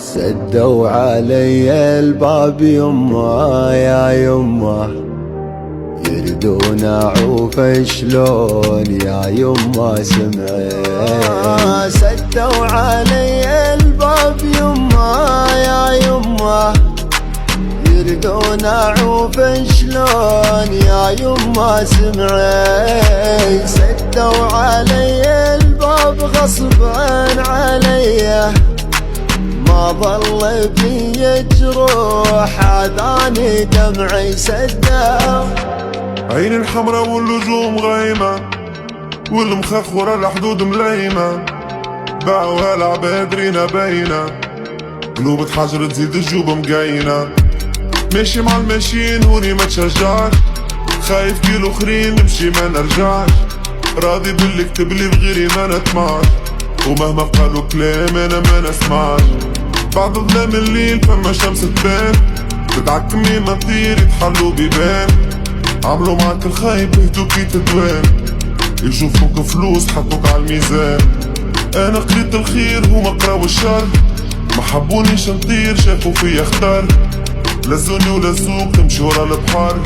سدوا علي الباب يمه يا يمه، يردون اعوف شلون يا يمه سمعي. سدوا علي الباب يمه يا يمه، يردون اعوف شلون يا يمه سمعي. سدوا علي الباب غصبا علي، ما ظل بي جروح عذاني دمعي. سدوا عين الحمرا والنجوم غايمة، والمخخورة الحدود مليمة، باعوها العباد رينا باينة، قلوب تحجر تزيد الجوب مقاينة. ماشي مع الماشيين هوني ما تشجعش، خايف كيلو اخرين نمشي ما نرجعش، راضي باللي كتبلي بغيري ما نطمعش، ومهما قالوا كلام انا ما نسمعش. بعد ظلام الليل فما شمس تبان، تتعكمي ما تطير يتحلوا بيبان، عملوا معاك الخايب بهدوكي تدوان، يشوفوك فلوس حطوك عالميزان. انا قريت الخير هما قراو الشر، ما حبونيش نطير شافوا فيا خطر، لزوني ولزوك تمشي ورا البحر،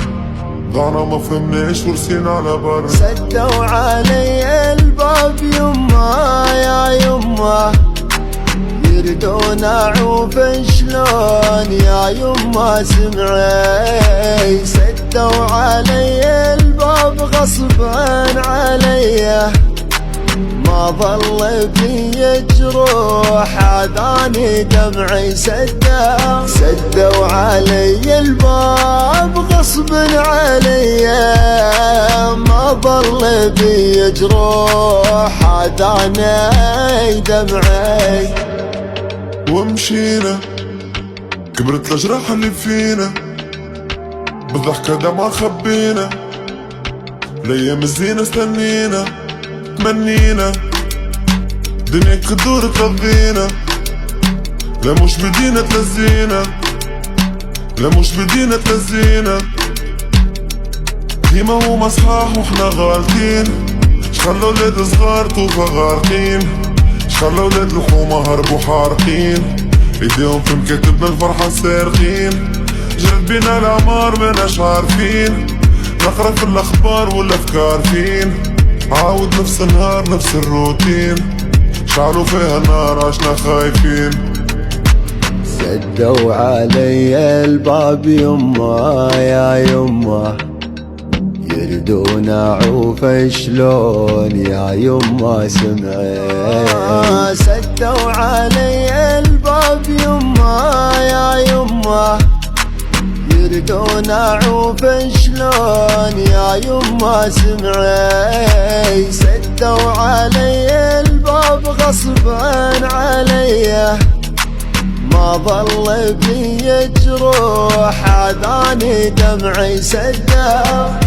ضعنا وما فهمناش ورسينا على بر. سدوا علي الباب يمه يا يمه، يردون اعوف شلون يا يمه سمعي. سدوا علي الباب غصبا علي، ما ظل بي جروح عذاني دمعي. سدوا علي الباب غصبا علي، ما ظل بي جروح عذاني دمعي. ومشينا كبرت الجراح اللي فينا، بالضحكة دمعة خبينا، الايام الزينة استنينا تمنينا، دنيا تدور ترضينا، لا مش بدينا تلزينا، لا مش بدينا تلزينا. ديما هما صحاح واحنا غالطين، شخلوا ولاد صغار طوفة غارقين، شخلوا ولاد الحومة هربوا حارقين، ايديهم في مكاتبنا الفرحة سارقين. جرت بينا العمار مناش عارفين، نقرا في الاخبار والافكار فين، عاود نفس النهار نفس الروتين، شعلوا فيها النار عشنا خايفين. سدوا علي الباب يمه يا يمه، يردون اعوف شلون يا يمه سمعي. سدوا علي الباب يمه يا يمه، يردون اعوف شلون يا يمه سمعي. سدوا علي الباب غصبا علي، ما ظل بي جروح عذاني دمعي. سدوا